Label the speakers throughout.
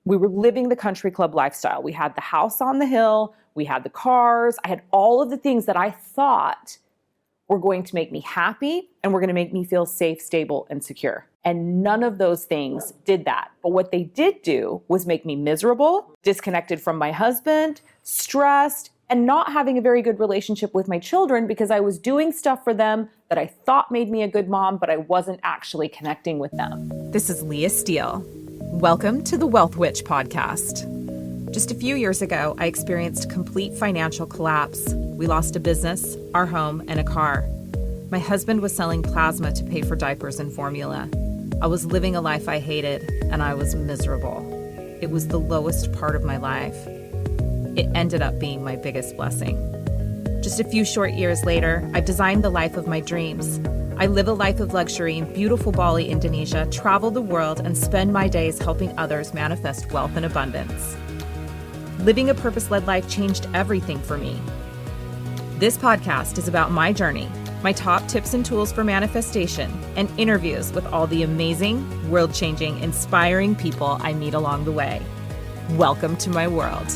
Speaker 1: We were living the country club lifestyle. We had the house on the hill. We had the cars. I had all of the things that I thought were going to make me happy and were going to make me feel safe, stable, and secure. And none of those things did that. But what they did do was make me miserable, disconnected from my husband, stressed, and not having a very good relationship with my children because I was doing stuff for them that I thought made me a good mom, but I wasn't actually connecting with them.
Speaker 2: This is Leah Steele. Welcome to the Wealth Witch podcast. Just a few years ago, I experienced complete financial collapse. We lost a business, our home, and a car. My husband was selling plasma to pay for diapers and formula. I was living a life I hated, and I was miserable. It was the lowest part of my life. It ended up being my biggest blessing. Just a few short years later, I've designed the life of my dreams. I live a life of luxury in beautiful Bali, Indonesia, travel the world, and spend my days helping others manifest wealth and abundance. Living a purpose-led life changed everything for me. This podcast is about my journey, my top tips and tools for manifestation, and interviews with all the amazing, world-changing, inspiring people I meet along the way. Welcome to my world.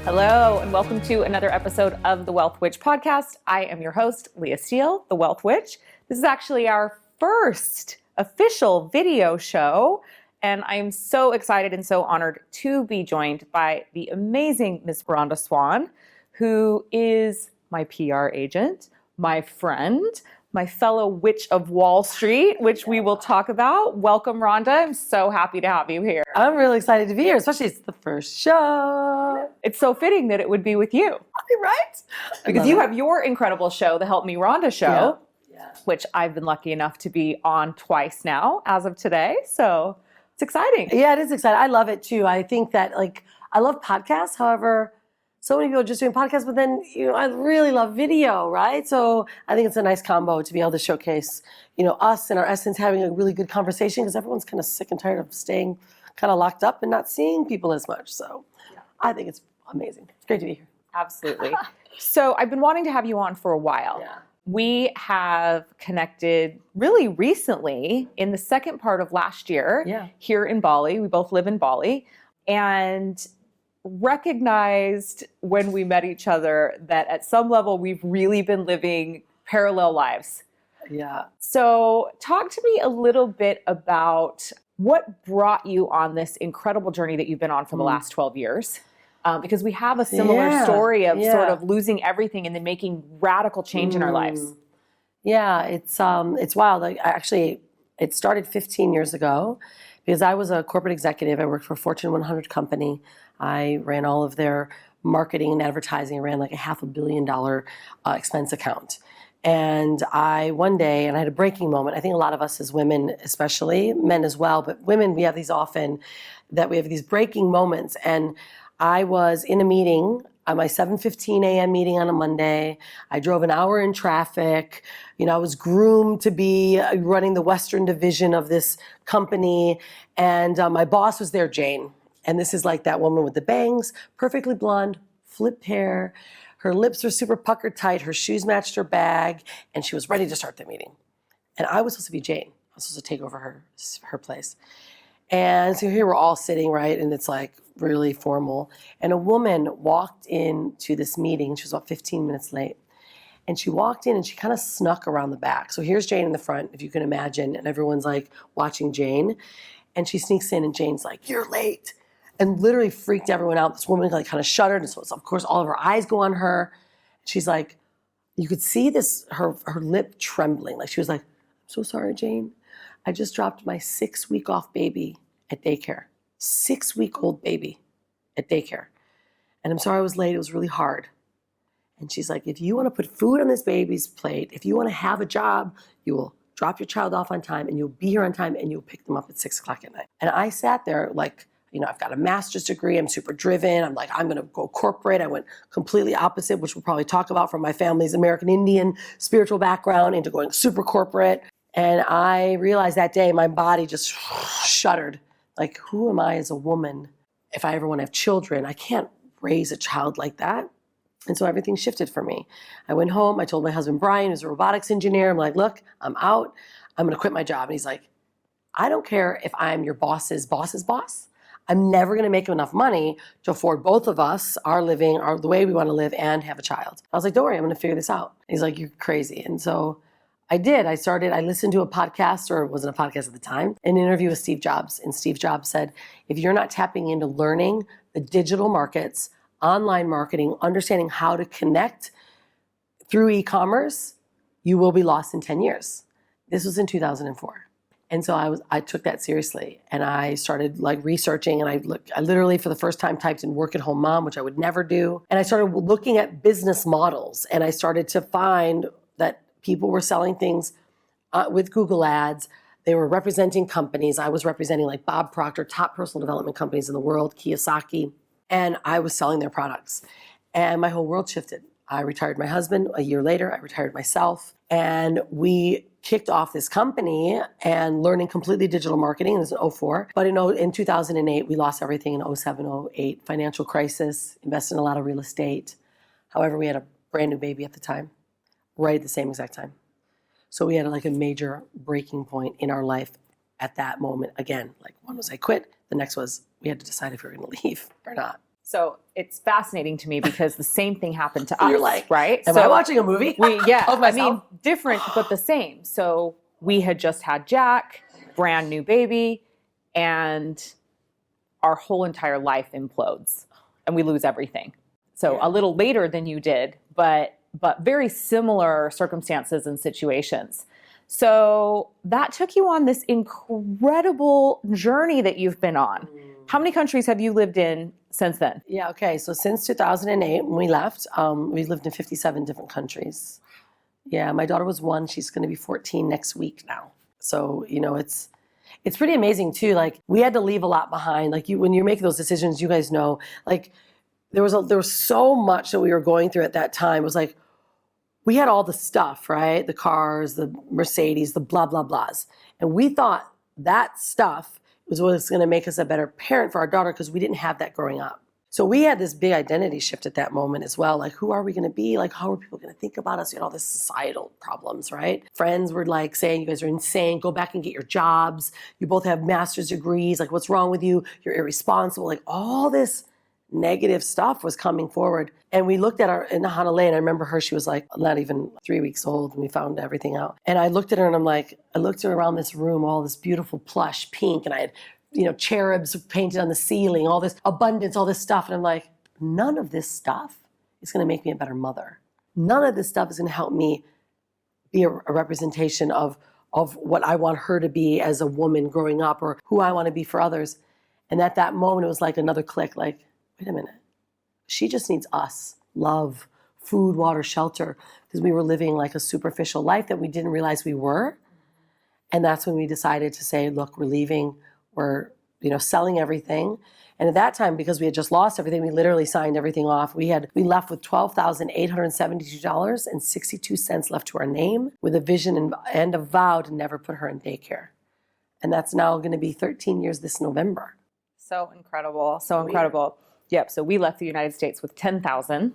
Speaker 1: Hello, and welcome to another episode of the Wealth Witch podcast. I am your host, Leah Steele, the Wealth Witch. This is actually our first official video show, and I am so excited and so honored to be joined by the amazing Miss Rhonda Swan, who is my PR agent, my friend, my fellow Witch of Wallstreet, which we will talk about. Welcome, Rhonda. I'm so happy to have you here.
Speaker 3: I'm really excited to be here, especially it's the first show.
Speaker 1: It's so fitting that it would be with you.
Speaker 3: Right?
Speaker 1: Because you have your incredible show, the Help Me Rhonda show,
Speaker 3: Yeah.
Speaker 1: which I've been lucky enough to be on twice now as of today. So it's exciting.
Speaker 3: Yeah, it is exciting. I love it too. I think that I love podcasts. However, so many people are just doing podcasts, but then, I really love video, right? So I think it's a nice combo to be able to showcase, us and our essence having a really good conversation because everyone's kind of sick and tired of staying kind of locked up and not seeing people as much. So I think it's amazing. It's great to be here.
Speaker 1: Absolutely. So I've been wanting to have you on for a while.
Speaker 3: Yeah.
Speaker 1: We have connected really recently in the second part of last year here in Bali. We both live in Bali and recognized when we met each other that at some level we've really been living parallel lives.
Speaker 3: Yeah.
Speaker 1: So talk to me a little bit about what brought you on this incredible journey that you've been on for the last 12 years. Because we have a similar story of sort of losing everything and then making radical change in our lives.
Speaker 3: Yeah, it's wild. It started 15 years ago because I was a corporate executive. I worked for a Fortune 100 company. I ran all of their marketing and advertising. I ran like a $500 million expense account. And one day, I had a breaking moment. I think a lot of us as women, especially men as well, but women, we have these often that we have these breaking moments. And I was in a meeting, my 7:15 a.m. meeting on a Monday. I drove an hour in traffic. I was groomed to be running the Western division of this company. And my boss was there, Jane. And this is like that woman with the bangs, perfectly blonde, flipped hair. Her lips were super puckered tight. Her shoes matched her bag. And she was ready to start the meeting. And I was supposed to be Jane. I was supposed to take over her place. And so here we're all sitting, right? And it's like really formal. And a woman walked into this meeting. She was about 15 minutes late. And she walked in and she kind of snuck around the back. So here's Jane in the front, if you can imagine. And everyone's like watching Jane. And she sneaks in and Jane's like, "You're late." And literally freaked everyone out. This woman kind of shuddered. And so of course all of her eyes go on her. She's like, you could see her lip trembling. Like she was like, "I'm so sorry, Jane. I just dropped my 6-week-old baby at daycare. 6-week-old baby at daycare. And I'm sorry I was late. It was really hard." And she's like, "If you want to put food on this baby's plate, if you want to have a job, you will drop your child off on time and you'll be here on time and you'll pick them up at 6:00 at night." And I sat there like, I've got a master's degree. I'm super driven. I'm like, I'm going to go corporate. I went completely opposite, which we'll probably talk about from my family's American Indian spiritual background into going super corporate. And I realized that day my body just shuddered. Like, who am I as a woman if I ever want to have children? I can't raise a child like that. And so everything shifted for me. I went home. I told my husband, Brian, who's a robotics engineer, I'm like, "Look, I'm out. I'm going to quit my job." And he's like, "I don't care if I'm your boss's boss's boss. I'm never going to make enough money to afford both of us, our living, the way we want to live, and have a child. I was like, don't worry, I'm going to figure this out. He's like, you're crazy. And so I did. I listened to a podcast, or it wasn't a podcast at the time, an interview with Steve Jobs. And Steve Jobs said, if you're not tapping into learning the digital markets, online marketing, understanding how to connect through e-commerce, you will be lost in 10 years. This was in 2004. And so I took that seriously, and I started like researching, and I literally for the first time typed in work at home mom, which I would never do. And I started looking at business models, and I started to find that people were selling things with Google ads. They were representing companies. I was representing like Bob Proctor, top personal development companies in the world, Kiyosaki, and I was selling their products. And my whole world shifted. I retired my husband. A year later, I retired myself. And we kicked off this company and learning completely digital marketing. It was in 2004. But in 2008, we lost everything in 2007, 2008. Financial crisis, invested in a lot of real estate. However, we had a brand new baby at the time, right at the same exact time. So we had like a major breaking point in our life at that moment. Again, like one was I quit. The next was we had to decide if we were going to leave or not.
Speaker 1: So it's fascinating to me because the same thing happened to us.
Speaker 3: You're like,
Speaker 1: right?
Speaker 3: Am I watching a movie?
Speaker 1: I mean, different, but the same. So we had just had Jack, brand new baby, and our whole entire life implodes and we lose everything. So a little later than you did, but very similar circumstances and situations. So that took you on this incredible journey that you've been on. How many countries have you lived in since then?
Speaker 3: Yeah, okay. So since 2008, when we left, we've lived in 57 different countries. Yeah, my daughter was 1. She's going to be 14 next week now. So, it's pretty amazing too. Like we had to leave a lot behind. Like when you're making those decisions, you guys know, like there was so much that we were going through at that time. It was like, we had all the stuff, right? The cars, the Mercedes, the blah, blah, blahs. And we thought that stuff was what was going to make us a better parent for our daughter because we didn't have that growing up. So we had this big identity shift at that moment as well. Like, who are we going to be? Like, how are people going to think about us? All this societal problems, right? Friends were like saying, you guys are insane. Go back and get your jobs. You both have master's degrees. Like, what's wrong with you? You're irresponsible. Like, all this negative stuff was coming forward. And we looked at her in Hanalei, and I remember her, she was like not even 3 weeks old when we found everything out. And I looked at her and I'm like, I looked around this room, all this beautiful plush pink, and I had, cherubs painted on the ceiling, all this abundance, all this stuff. And I'm like, none of this stuff is going to make me a better mother. None of this stuff is going to help me be a representation of what I want her to be as a woman growing up or who I want to be for others. And at that moment, it was like another click, like, wait a minute. She just needs us, love, food, water, shelter, because we were living like a superficial life that we didn't realize we were. And that's when we decided to say, look, we're leaving, we're selling everything. And at that time, because we had just lost everything, we literally signed everything off. We left with $12,872.62 left to our name, with a vision and a vow to never put her in daycare. And that's now going to be 13 years this November.
Speaker 1: So incredible. So incredible. Yep. So we left the United States with $10,000.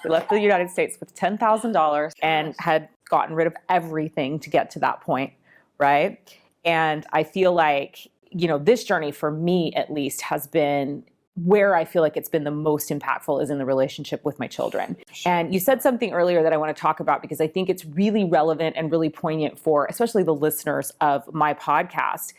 Speaker 1: We left the United States with $10,000 and had gotten rid of everything to get to that point. Right. And I feel like, this journey for me, at least, has been where I feel like it's been the most impactful is in the relationship with my children. And you said something earlier that I want to talk about because I think it's really relevant and really poignant for especially the listeners of my podcast.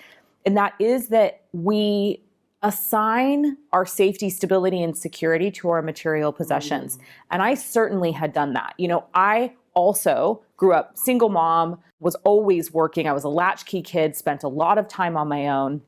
Speaker 1: And that is that we assign our safety, stability, and security to our material possessions. And I certainly had done that. I also grew up single mom, was always working. I was a latchkey kid, spent a lot of time on my own.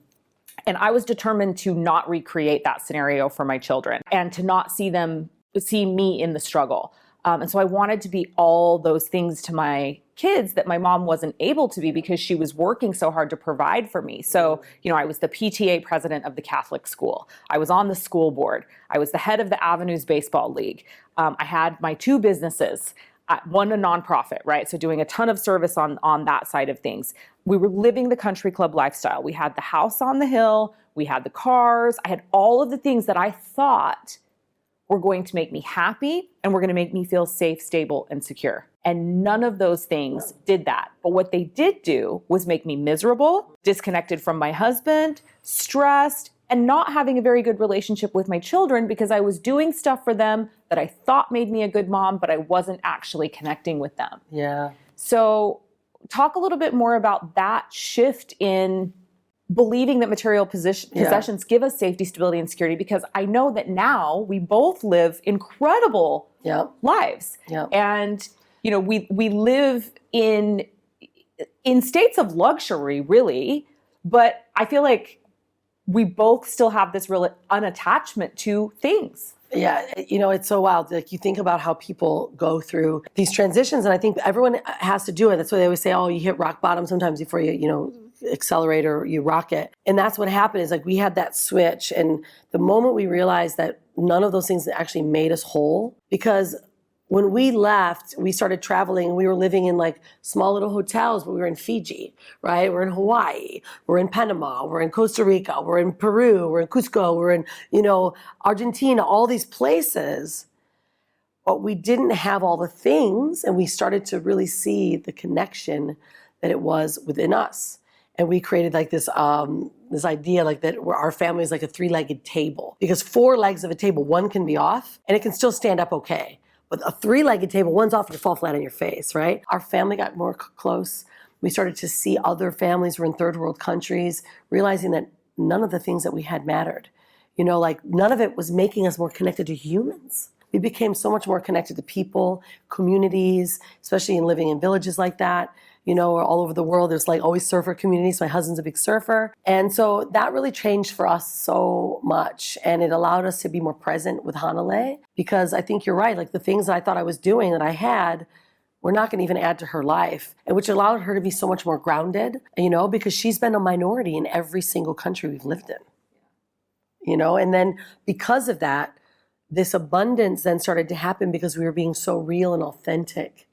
Speaker 1: And I was determined to not recreate that scenario for my children and to not see me in the struggle. And so I wanted to be all those things to my kids that my mom wasn't able to be because she was working so hard to provide for me. So, I was the PTA president of the Catholic school. I was on the school board. I was the head of the Avenues Baseball League. I had my 2 businesses, one a nonprofit, right? So doing a ton of service on that side of things. We were living the country club lifestyle. We had the house on the hill. We had the cars. I had all of the things that I thought were going to make me happy and were going to make me feel safe, stable, and secure. And none of those things did that. But what they did do was make me miserable, disconnected from my husband, stressed, and not having a very good relationship with my children because I was doing stuff for them that I thought made me a good mom, but I wasn't actually connecting with them.
Speaker 3: Yeah.
Speaker 1: So talk a little bit more about that shift in believing that material possessions give us safety, stability, and security, because I know that now we both live incredible lives.
Speaker 3: Yep.
Speaker 1: And, you know, we live in states of luxury, really, but I feel like we both still have this real unattachment to things.
Speaker 3: Yeah, you know, it's so wild. Like, you think about how people go through these transitions, and I think everyone has to do it. That's why they always say, oh, you hit rock bottom sometimes before you accelerate or you rocket. And that's what happened, is like we had that switch. And the moment we realized that none of those things actually made us whole, because when we left, we started traveling, and we were living in like small little hotels, but we were in Fiji, right? We're in Hawaii, we're in Panama, we're in Costa Rica, we're in Peru, we're in Cusco, we're in, Argentina, all these places. But we didn't have all the things, and we started to really see the connection that it was within us. And we created like this idea like that where our family is like a 3-legged table, because 4 legs of a table, one can be off and it can still stand up okay. But a 3-legged table, one's off and you fall flat on your face, right? Our family got more close. We started to see other families were in third world countries, realizing that none of the things that we had mattered. Like none of it was making us more connected to humans. We became so much more connected to people, communities, especially in living in villages like that. All over the world, there's like always surfer communities. My husband's a big surfer. And so that really changed for us so much. And it allowed us to be more present with Hanalei, because I think you're right. Like the things that I thought I was doing that I had were not going to even add to her life, and which allowed her to be so much more grounded, because she's been a minority in every single country we've lived in, and then because of that, this abundance then started to happen because we were being so real and authentic.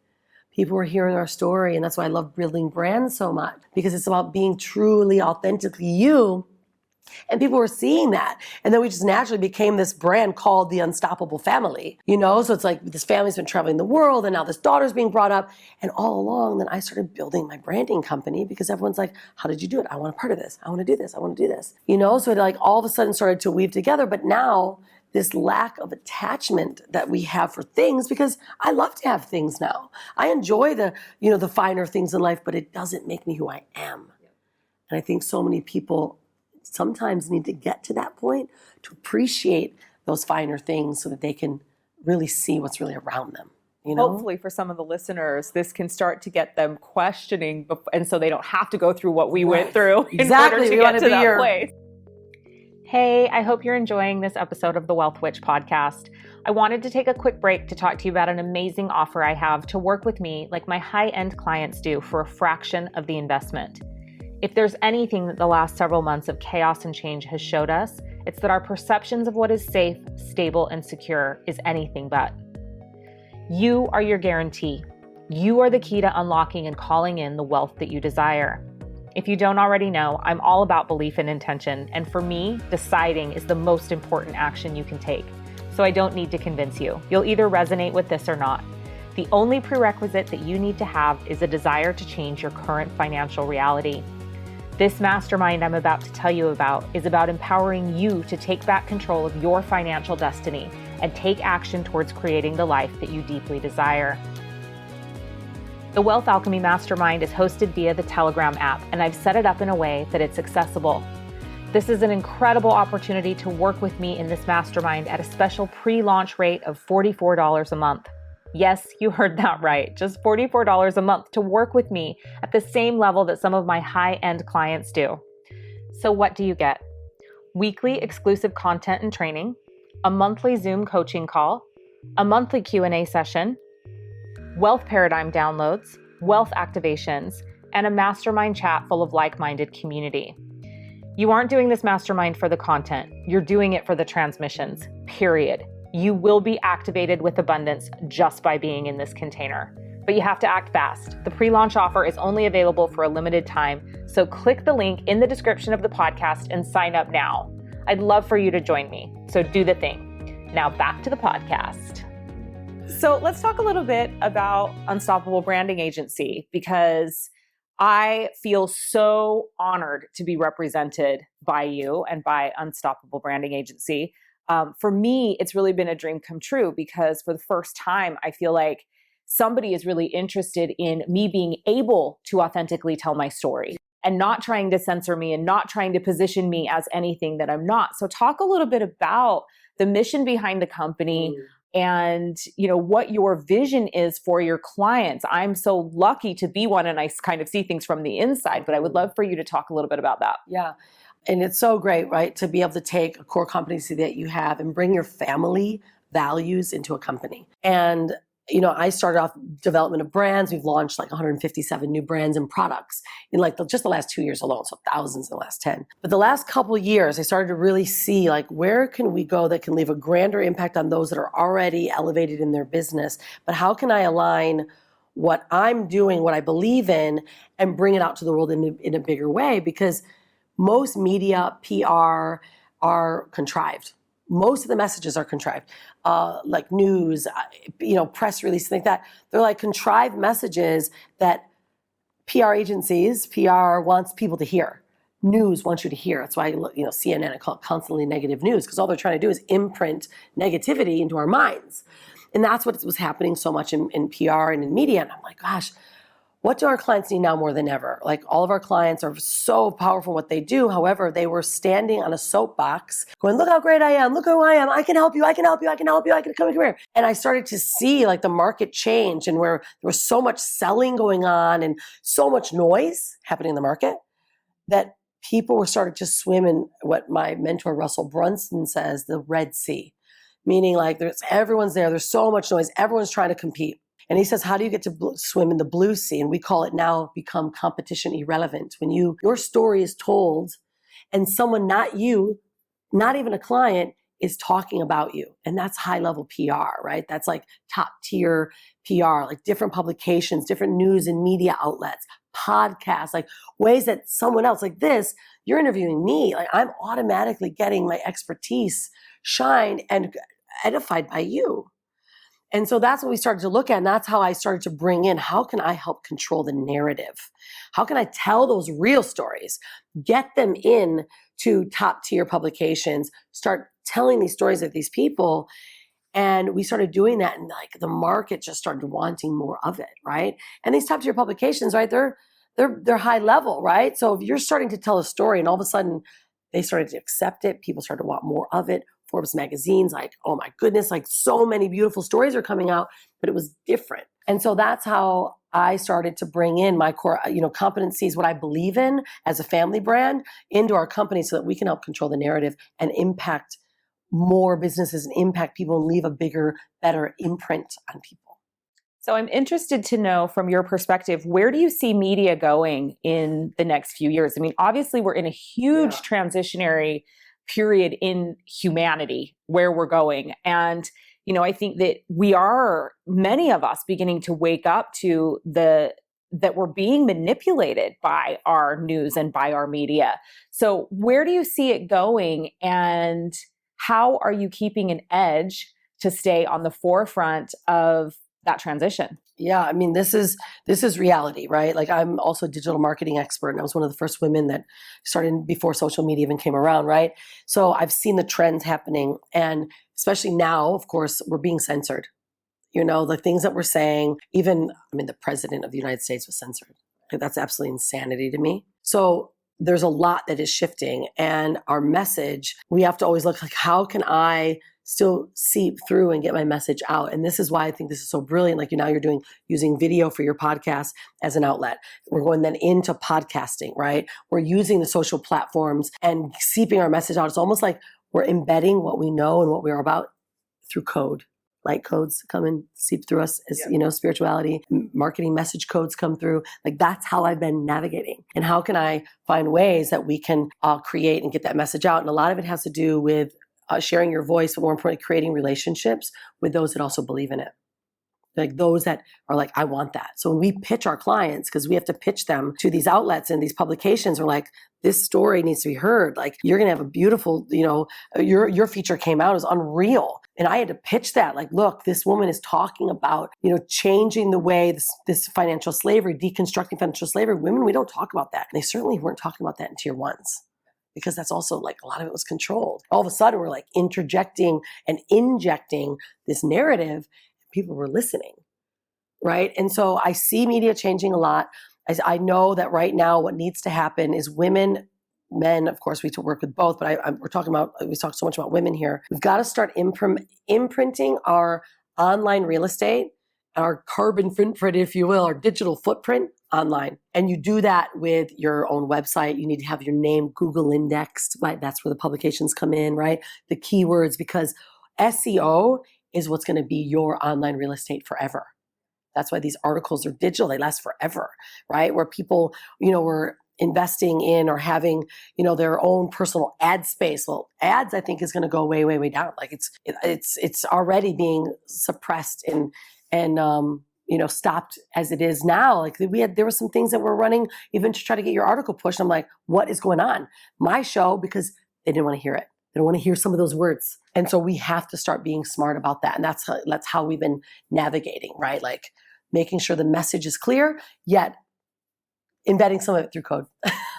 Speaker 3: People were hearing our story, and that's why I love building brands so much, because it's about being truly, authentically you, and people were seeing that. And then we just naturally became this brand called the Unstoppable Family, So it's like this family's been traveling the world, and now this daughter's being brought up. And all along, then I started building my branding company, because everyone's like, how did you do it? I want a part of this. I want to do this. I want to do this. So it like all of a sudden started to weave together. But now this lack of attachment that we have for things, because I love to have things now. I enjoy the finer things in life, but it doesn't make me who I am. And I think so many people sometimes need to get to that point to appreciate those finer things so that they can really see what's really around them.
Speaker 1: Hopefully for some of the listeners, this can start to get them questioning, and so they don't have to go through what we went through in order to get to that place. Hey, I hope you're enjoying this episode of the Wealth Witch podcast. I wanted to take a quick break to talk to you about an amazing offer I have to work with me like my high-end clients do for a fraction of the investment. If there's anything that the last several months of chaos and change has showed us, it's that our perceptions of what is safe, stable, and secure is anything but. You are your guarantee. You are the key to unlocking and calling in the wealth that you desire. If you don't already know, I'm all about belief and intention, and for me, deciding is the most important action you can take. So I don't need to convince you. You'll either resonate with this or not. The only prerequisite that you need to have is a desire to change your current financial reality. This mastermind I'm about to tell you about is about empowering you to take back control of your financial destiny and take action towards creating the life that you deeply desire. The Wealth Alchemy Mastermind is hosted via the Telegram app, and I've set it up in a way that it's accessible. This is an incredible opportunity to work with me in this mastermind at a special pre-launch rate of $44 a month. Yes, you heard that right. Just $44 a month to work with me at the same level that some of my high-end clients do. So what do you get? Weekly exclusive content and training, a monthly Zoom coaching call, a monthly Q&A session, wealth paradigm downloads, wealth activations, and a mastermind chat full of like-minded community. You aren't doing this mastermind for the content. You're doing it for the transmissions, period. You will be activated with abundance just by being in this container. But you have to act fast. The pre-launch offer is only available for a limited time, so click the link in the description of the podcast and sign up now. I'd love for you to join me, so do the thing. Now back to the podcast. So let's talk a little bit about Unstoppable Branding Agency, because I feel so honored to be represented by you and by Unstoppable Branding Agency. For me, it's really been a dream come true because for the first time, I feel like somebody is really interested in me being able to authentically tell my story and not trying to censor me and not trying to position me as anything that I'm not. So talk a little bit about the mission behind the company and what your vision is for your clients. I'm so lucky to be one and I kind of see things from the inside, but I would love for you to talk a little bit about that.
Speaker 3: Yeah. And it's so great, right? To be able to take a core competency that you have and bring your family values into a company. And I started off development of brands. We've launched like 157 new brands and products in just the last 2 years alone. So thousands in the last 10. But the last couple of years, I started to really see where can we go that can leave a grander impact on those that are already elevated in their business. But how can I align what I'm doing, what I believe in, and bring it out to the world in a bigger way? Because most media, PR are contrived. Most of the messages are contrived, like news, press releases, like that. They're like contrived messages that PR agencies, PR wants people to hear. News wants you to hear. That's why, CNN, I call it constantly negative news, because all they're trying to do is imprint negativity into our minds. And that's what was happening so much in PR and in media. And I'm like, gosh, what do our clients need now more than ever? Like, all of our clients are so powerful in what they do. However, they were standing on a soapbox going, look how great I am. Look who I am. I can help you. I can help you. I can help you. I can come here. And I started to see the market change, and where there was so much selling going on and so much noise happening in the market that people were starting to swim in what my mentor Russell Brunson says, the Red Sea. Meaning everyone's there. There's so much noise. Everyone's trying to compete. And he says, how do you get to swim in the blue sea? And we call it now become competition irrelevant. When your story is told and someone, not you, not even a client, is talking about you. And that's high level PR, right? That's like top tier PR, like different publications, different news and media outlets, podcasts, like ways that someone else like this, you're interviewing me. Like, I'm automatically getting my expertise shined and edified by you. And so that's what we started to look at. And that's how I started to bring in, how can I help control the narrative? How can I tell those real stories, get them in to top tier publications, start telling these stories of these people? And we started doing that, and the market just started wanting more of it, right? And these top tier publications, right, they're high level, right? So if you're starting to tell a story and all of a sudden they started to accept it, people started to want more of it. Forbes magazine's oh my goodness, so many beautiful stories are coming out, but it was different. And so that's how I started to bring in my core, competencies, what I believe in as a family brand, into our company so that we can help control the narrative and impact more businesses and impact people and leave a bigger, better imprint on people.
Speaker 1: So I'm interested to know, from your perspective, where do you see media going in the next few years? I mean, obviously we're in a huge transitionary period in humanity where we're going. And, I think that we are, many of us, beginning to wake up to that we're being manipulated by our news and by our media. So where do you see it going, and how are you keeping an edge to stay on the forefront of that transition?
Speaker 3: Yeah, I mean, this is reality, right? I'm also a digital marketing expert, and I was one of the first women that started before social media even came around, right? So I've seen the trends happening, and especially now, of course, we're being censored. The things that we're saying, the president of the United States was censored. That's absolutely insanity to me. So there's a lot that is shifting, and our message, we have to always look how can I still seep through and get my message out? And this is why I think this is so brilliant. Now you're using video for your podcast as an outlet. We're going then into podcasting, right? We're using the social platforms and seeping our message out. It's almost like we're embedding what we know and what we're about through code. Light codes come and seep through us as, spirituality, marketing message codes come through. That's how I've been navigating. And how can I find ways that we can create and get that message out? And a lot of it has to do with sharing your voice, but more importantly, creating relationships with those that also believe in it. Those that are I want that. So when we pitch our clients, because we have to pitch them to these outlets and these publications, we're this story needs to be heard. You're going to have a beautiful, your feature came out, is unreal. And I had to pitch that, like, look, this woman is talking about, changing the way this financial slavery, deconstructing financial slavery. Women, we don't talk about that. And they certainly weren't talking about that in tier ones, because that's also like a lot of it was controlled. All of a sudden, we're like interjecting and injecting this narrative. People were listening, right? And so I see media changing a lot. I know that right now what needs to happen is women, men, of course, we work with both, but we talk so much about women here. We've got to start imprinting our online real estate, our carbon footprint, if you will, our digital footprint online. And you do that with your own website. You need to have your name Google indexed, right? That's where the publications come in, right? The keywords, because SEO is what's going to be your online real estate forever. That's why these articles are digital. They last forever, right? Where people, were investing in or having, their own personal ad space. Well, ads, I think, is going to go way, way, way down. Like it's already being suppressed and stopped as it is now. Like there were some things that were running even to try to get your article pushed. I'm like, what is going on? My show, because they didn't want to hear it. They don't want to hear some of those words. And so we have to start being smart about that. And that's how we've been navigating, right? Like making sure the message is clear, yet embedding some of it through code.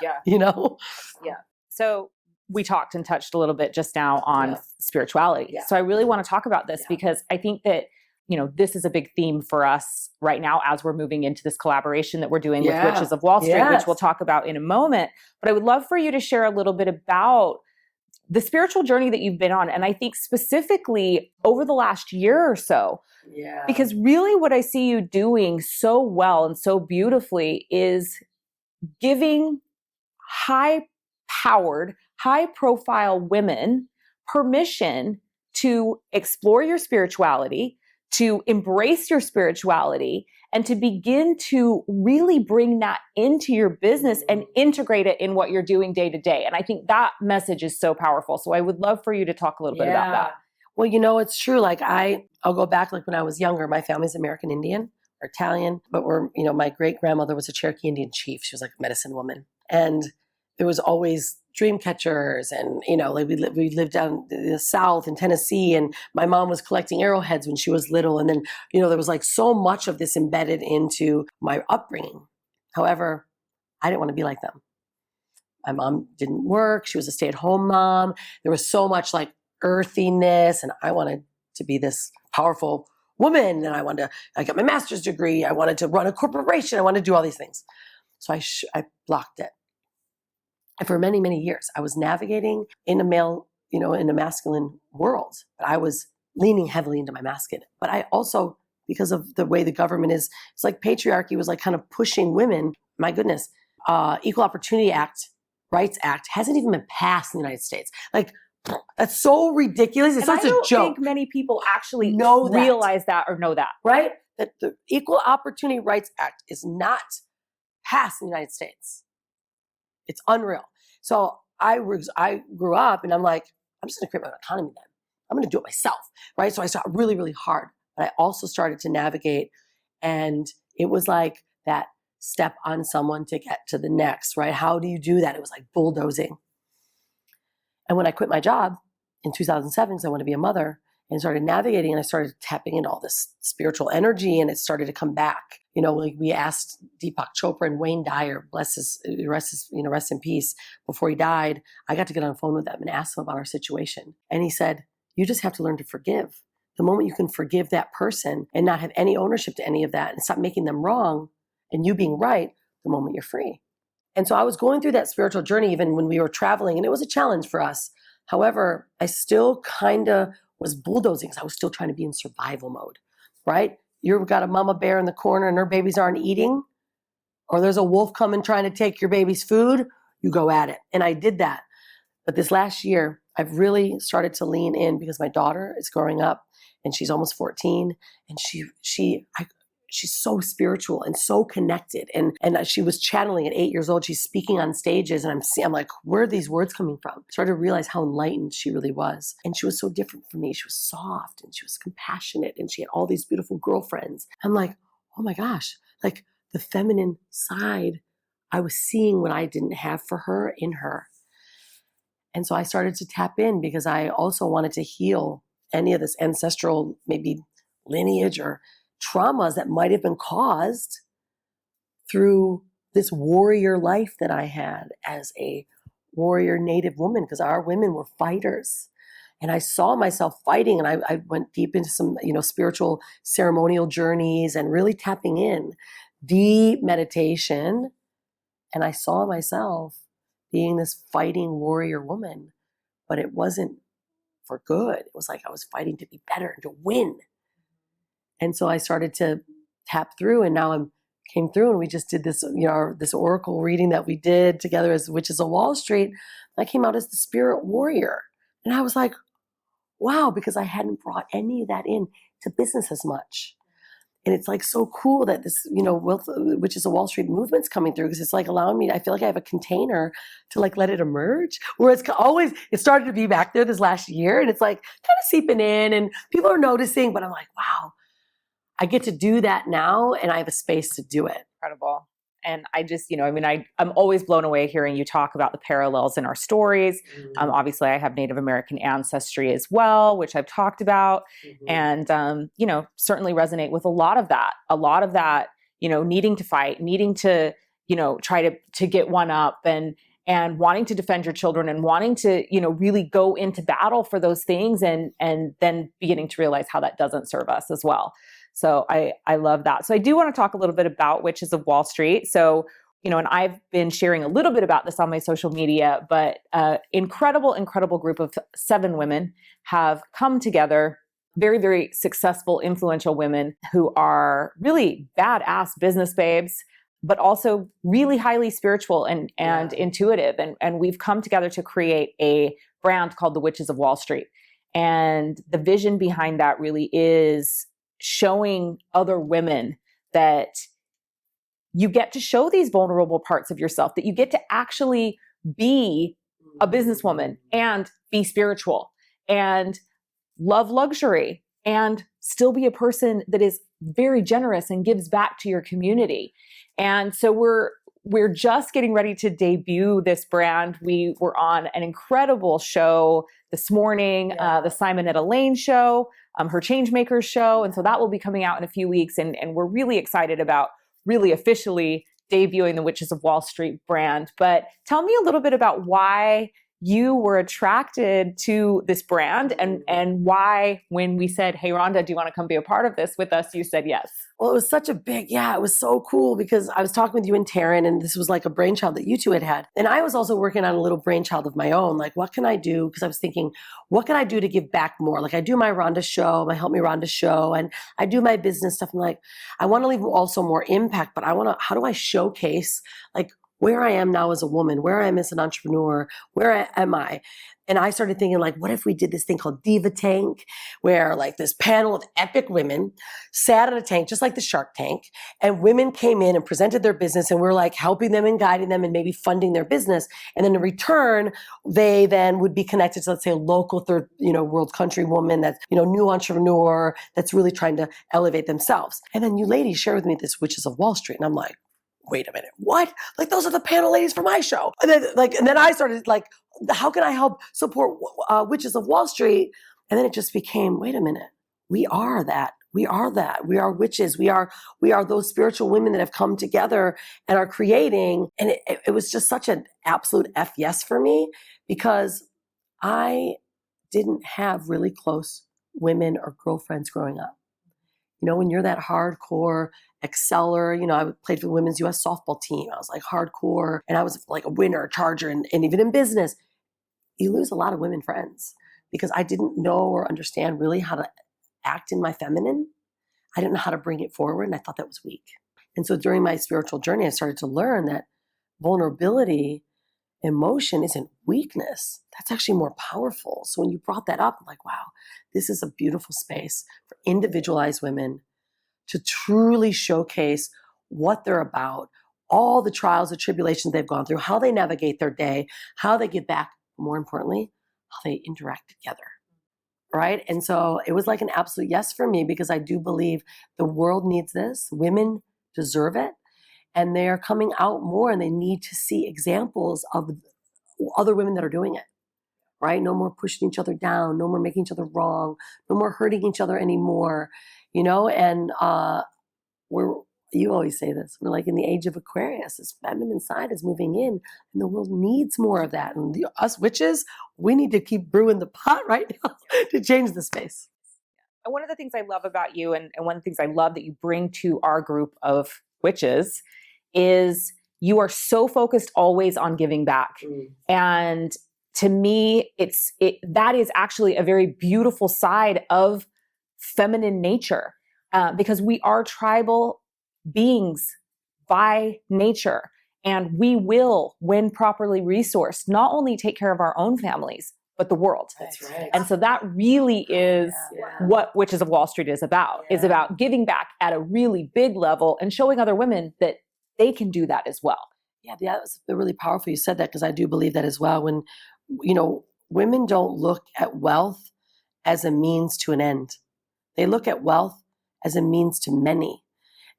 Speaker 1: Yeah.
Speaker 3: Yeah.
Speaker 1: So we talked and touched a little bit just now on spirituality.
Speaker 3: Yeah.
Speaker 1: So I really want to talk about this because I think that, this is a big theme for us right now as we're moving into this collaboration that we're doing with Witches of Wallstreet, which we'll talk about in a moment. But I would love for you to share a little bit about the spiritual journey that you've been on. And I think specifically over the last year or so, because really what I see you doing so well and so beautifully is giving high-powered, high-profile women permission to explore your spirituality, to embrace your spirituality, and to begin to really bring that into your business and integrate it in what you're doing day to day. And I think that message is so powerful. So I would love for you to talk a little bit about that.
Speaker 3: Well, it's true. Like I'll go back, like when I was younger, my family's American Indian or Italian, but my great grandmother was a Cherokee Indian chief. She was like a medicine woman. And there was always dream catchers, and like we lived down the South in Tennessee, and my mom was collecting arrowheads when she was little, and then there was like so much of this embedded into my upbringing. However, I didn't want to be like them. My mom didn't work; she was a stay-at-home mom. There was so much like earthiness, and I wanted to be this powerful woman, and I got my master's degree. I wanted to run a corporation. I wanted to do all these things, so I blocked it. And for many, many years, I was navigating in a male, in a masculine world. But I was leaning heavily into my masculine. But I also, because of the way the government is, it's like patriarchy was like kind of pushing women. My goodness, Equal Opportunity Rights Act hasn't even been passed in the United States. Like, that's so ridiculous. It's such a joke. I don't
Speaker 1: think many people actually
Speaker 3: realize
Speaker 1: that or know that.
Speaker 3: Right? That the Equal Opportunity Rights Act is not passed in the United States. It's unreal. So I grew up and I'm like, I'm just going to create my own economy then. I'm going to do it myself, right? So I started really, really hard. But I also started to navigate, and it was like that step on someone to get to the next, right? How do you do that? It was like bulldozing. And when I quit my job in 2007, because I wanted to be a mother, and started navigating, and I started tapping into all this spiritual energy, and it started to come back. Like we asked Deepak Chopra and Wayne Dyer, rest in peace, before he died. I got to get on the phone with them and ask them about our situation. And he said, you just have to learn to forgive. The moment you can forgive that person and not have any ownership to any of that and stop making them wrong and you being right, the moment you're free. And so I was going through that spiritual journey even when we were traveling, and it was a challenge for us. However, I still kind of was bulldozing because I was still trying to be in survival mode, right? You've got a mama bear in the corner and her babies aren't eating, or there's a wolf coming trying to take your baby's food, you go at it. And I did that. But this last year, I've really started to lean in because my daughter is growing up and she's almost 14, and she's so spiritual and so connected. And she was channeling at 8 years old. She's speaking on stages, and I'm like, where are these words coming from? I started to realize how enlightened she really was. And she was so different from me. She was soft and she was compassionate, and she had all these beautiful girlfriends. I'm like, oh my gosh, like the feminine side, I was seeing what I didn't have for her in her. And so I started to tap in because I also wanted to heal any of this ancestral maybe lineage or traumas that might have been caused through this warrior life that I had as a warrior Native woman, because our women were fighters. And I saw myself fighting, and I went deep into some, spiritual ceremonial journeys and really tapping in, deep meditation. And I saw myself being this fighting warrior woman, but it wasn't for good. It was like I was fighting to be better and to win. And so I started to tap through, and now came through, and we just did this, this oracle reading that we did together as Witches of Wallstreet. I came out as the spirit warrior. And I was like, wow, because I hadn't brought any of that in to business as much. And it's like so cool that this, Witches of Wallstreet movement's coming through, because it's like allowing me, I feel like I have a container to like let it emerge. Whereas it started to be back there this last year, and it's like kind of seeping in and people are noticing, but I'm like, wow, I get to do that now, and I have a space to do it.
Speaker 1: Incredible. And I just, I'm always blown away hearing you talk about the parallels in our stories.
Speaker 3: Mm-hmm.
Speaker 1: Obviously, I have Native American ancestry as well, which I've talked about, and, certainly resonate with a lot of that, needing to fight, needing to, try to get one up, and wanting to defend your children, and wanting to, really go into battle for those things, and then beginning to realize how that doesn't serve us as well. So I love that. So I do want to talk a little bit about Witches of Wallstreet. So, and I've been sharing a little bit about this on my social media, but incredible group of 7 women have come together, very, very successful, influential women who are really badass business babes, but also really highly spiritual and intuitive. And we've come together to create a brand called the Witches of Wallstreet. And the vision behind that really is showing other women that you get to show these vulnerable parts of yourself, that you get to actually be a businesswoman and be spiritual and love luxury and still be a person that is very generous and gives back to your community. And so we're just getting ready to debut this brand. We were on an incredible show this morning, the Simonetta Lane show, her Changemakers show. And so that will be coming out in a few weeks. And we're really excited about really officially debuting the Witches of Wallstreet brand. But tell me a little bit about why you were attracted to this brand, and why, when we said, hey, Rhonda, do you want to come be a part of this with us? You said yes.
Speaker 3: Well, it was such a big, it was so cool, because I was talking with you and Taryn, and this was like a brainchild that you two had. And I was also working on a little brainchild of my own. Like, what can I do? Because I was thinking, what can I do to give back more? Like, I do my Rhonda show, my Help Me Rhonda show, and I do my business stuff. I'm like, I want to leave also more impact, but how do I showcase like where I am now as a woman, where I am as an entrepreneur, am I? And I started thinking, like, what if we did this thing called Diva Tank, where like this panel of epic women sat in a tank, just like the Shark Tank, and women came in and presented their business, and we're like helping them and guiding them and maybe funding their business. And then in return, they then would be connected to, let's say, a local third, world country woman that's, new entrepreneur that's really trying to elevate themselves. And then you ladies share with me this Witches of Wallstreet, and I'm like, wait a minute, what? Like, those are the panel ladies for my show. And then I started like, how can I help support Witches of Wallstreet? And then it just became, wait a minute, we are that. We are that. We are witches. We are those spiritual women that have come together and are creating. And it was just such an absolute F yes for me, because I didn't have really close women or girlfriends growing up. When you're that hardcore exceller, I played for the women's U.S. softball team. I was like hardcore, and I was like a winner, charger, and even in business, you lose a lot of women friends, because I didn't know or understand really how to act in my feminine. I didn't know how to bring it forward, and I thought that was weak. And so during my spiritual journey, I started to learn that vulnerability, emotion isn't weakness. That's actually more powerful. So when you brought that up, I'm like, wow, this is a beautiful space for individualized women to truly showcase what they're about, all the trials and tribulations they've gone through, how they navigate their day, how they give back, more importantly, how they interact together, right? And so it was like an absolute yes for me, because I do believe the world needs this. Women deserve it, and they're coming out more, and they need to see examples of other women that are doing it, right? No more pushing each other down, no more making each other wrong, no more hurting each other anymore, and you always say this, we're like in the age of Aquarius, this feminine side is moving in, and the world needs more of that. And us witches, we need to keep brewing the pot right now to change the space.
Speaker 1: And one of the things I love about you, and one of the things I love that you bring to our group of witches, is you are so focused always on giving back. And to me, that is actually a very beautiful side of feminine nature, because we are tribal beings by nature, and we will, when properly resourced, not only take care of our own families, but the world.
Speaker 3: That's right.
Speaker 1: And so that really is what Witches of Wallstreet is about, is about giving back at a really big level and showing other women that they can do that as well.
Speaker 3: Yeah, that was really powerful. You said that, because I do believe that as well. When, women don't look at wealth as a means to an end. They look at wealth as a means to many.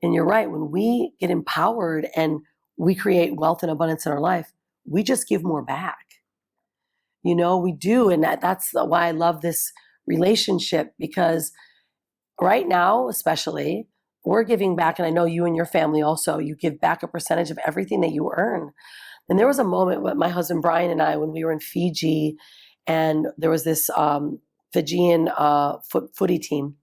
Speaker 3: And you're right, when we get empowered and we create wealth and abundance in our life, we just give more back. We do. And that's why I love this relationship, because right now, especially, we're giving back. And I know you and your family also, you give back a percentage of everything that you earn. And there was a moment with my husband, Brian, and I, when we were in Fiji, and there was this Fijian footy team.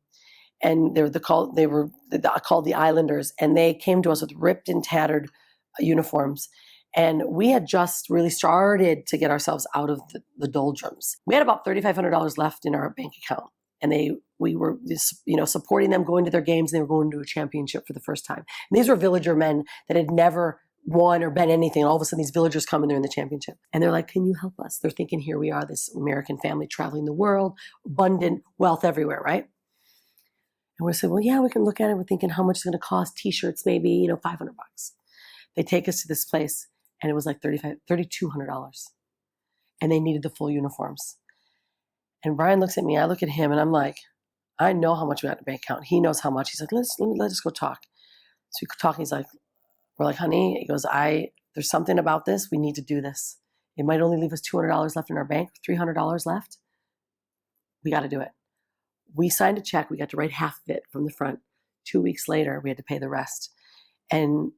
Speaker 3: And they were called the Islanders, and they came to us with ripped and tattered uniforms. And we had just really started to get ourselves out of the doldrums. We had about $3,500 left in our bank account, and we were just, supporting them, going to their games, and they were going to a championship for the first time. And these were villager men that had never won or been anything. And all of a sudden, these villagers come and they're in the championship, and they're like, "Can you help us?" They're thinking, here we are, this American family traveling the world, abundant wealth everywhere, right? And we're saying, well, yeah, we can look at it. We're thinking how much it's going to cost. T-shirts, maybe, $500. They take us to this place, and it was like $3,200. And they needed the full uniforms. And Brian looks at me, I look at him, and I'm like, I know how much we got in the bank account. He knows how much. He's like, let us go talk. So we talk. He's like, we're like, honey, he goes, there's something about this. We need to do this. It might only leave us $200 left in our bank, $300 left. We got to do it. We signed a check. We got to write half of it from the front. 2 weeks later, we had to pay the rest. And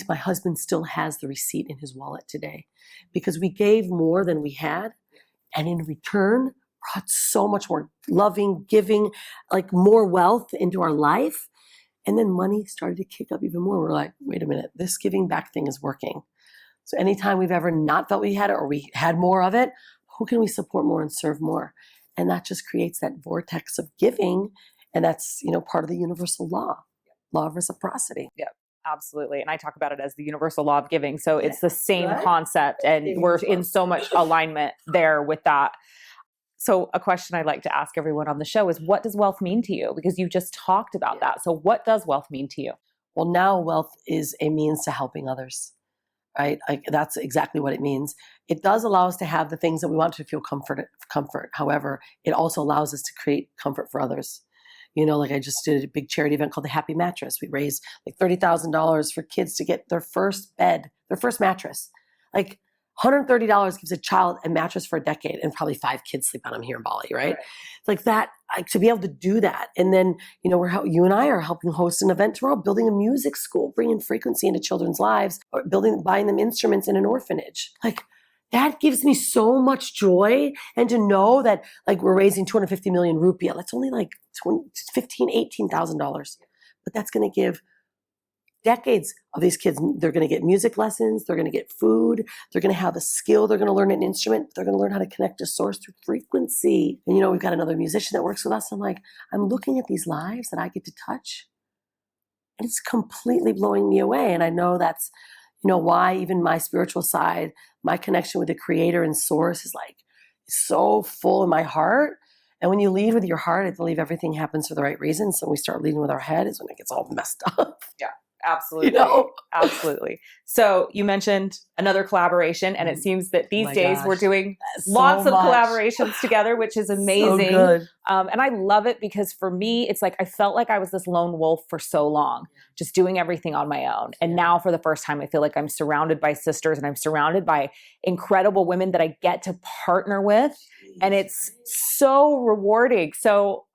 Speaker 3: my husband still has the receipt in his wallet today, because we gave more than we had. And in return, brought so much more loving, giving, like more wealth into our life. And then money started to kick up even more. We're like, wait a minute, this giving back thing is working. So anytime we've ever not felt we had it, or we had more of it, who can we support more and serve more? And that just creates that vortex of giving. And that's, part of the universal law of reciprocity.
Speaker 1: Yeah, absolutely. And I talk about it as the universal law of giving. So it's the same concept, and we're in so much alignment there with that. So a question I like to ask everyone on the show is, what does wealth mean to you? Because you just talked about that. So what does wealth mean to you?
Speaker 3: Well, now wealth is a means to helping others. Right? That's exactly what it means. It does allow us to have the things that we want to feel comfort. However, it also allows us to create comfort for others. Like I just did a big charity event called the Happy Mattress. We raised like $30,000 for kids to get their first bed, their first mattress. Like $130 gives a child a mattress for a decade, and probably 5 kids sleep on them here in Bali, right? Like that, to be able to do that. And then, you and I are helping host an event tomorrow, building a music school, bringing frequency into children's lives, or buying them instruments in an orphanage. Like that gives me so much joy. And to know that like we're raising 250 million rupiah, that's only like $15,000, $18,000. But that's going to give decades of these kids. They're going to get music lessons. They're going to get food. They're going to have a skill. They're going to learn an instrument. They're going to learn how to connect to source through frequency. And, we've got another musician that works with us. I'm looking at these lives that I get to touch, and it's completely blowing me away. And I know that's, why even my spiritual side, my connection with the creator and source is like so full in my heart. And when you lead with your heart, I believe everything happens for the right reasons. So when we start leading with our head is when it gets all messed up.
Speaker 1: Yeah. Absolutely. Absolutely. So you mentioned another collaboration, and it seems that these days we're doing lots of collaborations together, which is amazing.
Speaker 3: So good.
Speaker 1: And I love it, because for me, it's like I felt like I was this lone wolf for so long, just doing everything on my own. And now for the first time, I feel like I'm surrounded by sisters, and I'm surrounded by incredible women that I get to partner with and it's so rewarding. So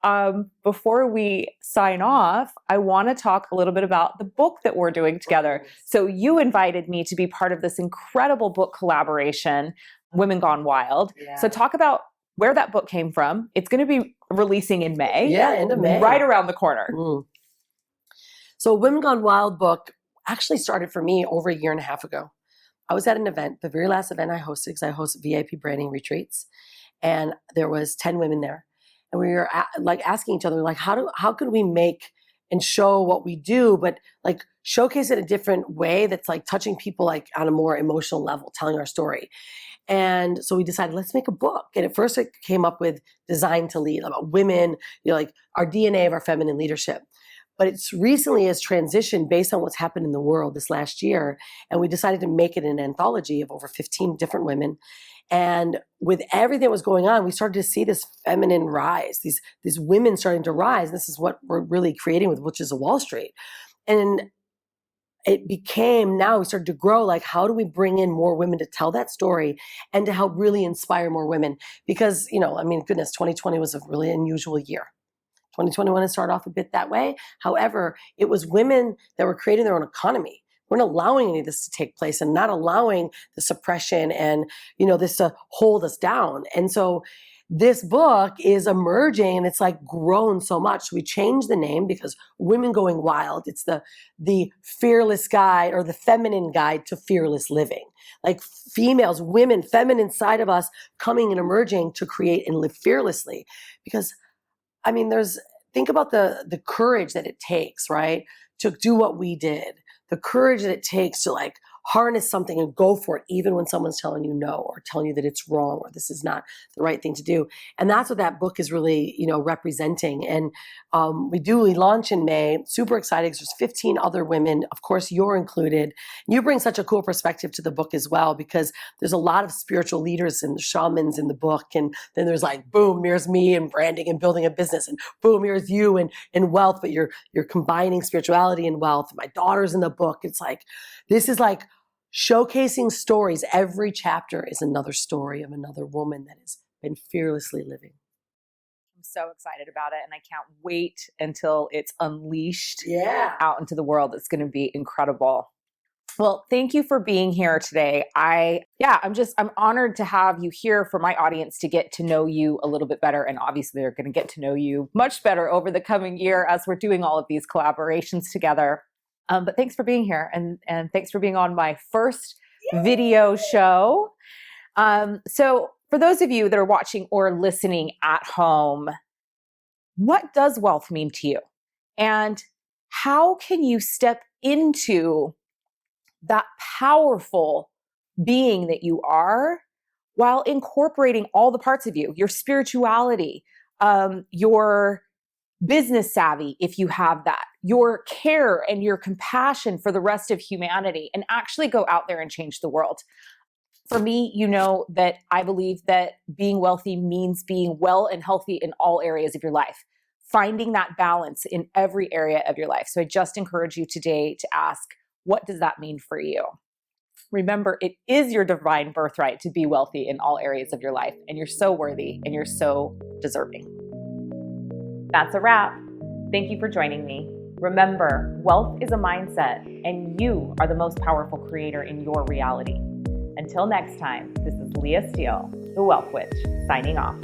Speaker 1: before we sign off, I want to talk a little bit about the book that we're doing together. So you invited me to be part of this incredible book collaboration, Women Gone Wild.
Speaker 3: Yeah.
Speaker 1: So talk about where that book came from. It's going to be releasing in May.
Speaker 3: Yeah, end of May.
Speaker 1: Right around the corner.
Speaker 3: So Women Gone Wild book actually started for me over a year and a half ago. I was at an event, the very last event I hosted, because I host VIP branding retreats, and there was 10 women there. And we were asking each other, like, how could we make and show what we do, but like showcase it a different way that's like touching people like on a more emotional level, telling our story. And so we decided, let's make a book. And at first it came up with Designed to Lead, about women, like our DNA of our feminine leadership. But it's recently has transitioned based on what's happened in the world this last year. And we decided to make it an anthology of over 15 different women. And with everything that was going on, we started to see this feminine rise, these women starting to rise. This is what we're really creating with Witches of Wallstreet. And it became, now we started to grow, like, how do we bring in more women to tell that story and to help really inspire more women? Because, goodness, 2020 was a really unusual year. 2021 has started off a bit that way. However, it was women that were creating their own economy. We're not allowing any of this to take place and not allowing the suppression and, this to hold us down. And so this book is emerging and it's like grown so much. We changed the name because Women Going Wild, it's the fearless guide or the feminine guide to fearless living. Like females, women, feminine side of us coming and emerging to create and live fearlessly. Because think about the courage that it takes, right? To do what we did, the courage that it takes to like harness something and go for it, even when someone's telling you no or telling you that it's wrong or this is not the right thing to do. And that's what that book is really, representing. And we launch in May. Super excited because there's 15 other women. Of course, you're included. You bring such a cool perspective to the book as well, because there's a lot of spiritual leaders and shamans in the book. And then there's like, boom, here's me and branding and building a business. And boom, here's you and wealth, but you're combining spirituality and wealth. My daughter's in the book. It's like, this is like showcasing stories. Every chapter is another story of another woman that has been fearlessly living.
Speaker 1: I'm so excited about it, and I can't wait until it's unleashed
Speaker 3: out
Speaker 1: into the world. It's going to be incredible. Well, thank you for being here today. I'm honored to have you here for my audience to get to know you a little bit better. And obviously they're going to get to know you much better over the coming year as we're doing all of these collaborations together. But thanks for being here, and thanks for being on my first video show. So for those of you that are watching or listening at home, what does wealth mean to you? And how can you step into that powerful being that you are while incorporating all the parts of you, your spirituality, your business savvy, if you have that, your care and your compassion for the rest of humanity, and actually go out there and change the world. For me, that I believe that being wealthy means being well and healthy in all areas of your life, finding that balance in every area of your life. So I just encourage you today to ask, what does that mean for you? Remember, it is your divine birthright to be wealthy in all areas of your life, and you're so worthy and you're so deserving. That's a wrap. Thank you for joining me. Remember, wealth is a mindset, and you are the most powerful creator in your reality. Until next time, this is Leah Steele, the Wealth Witch, signing off.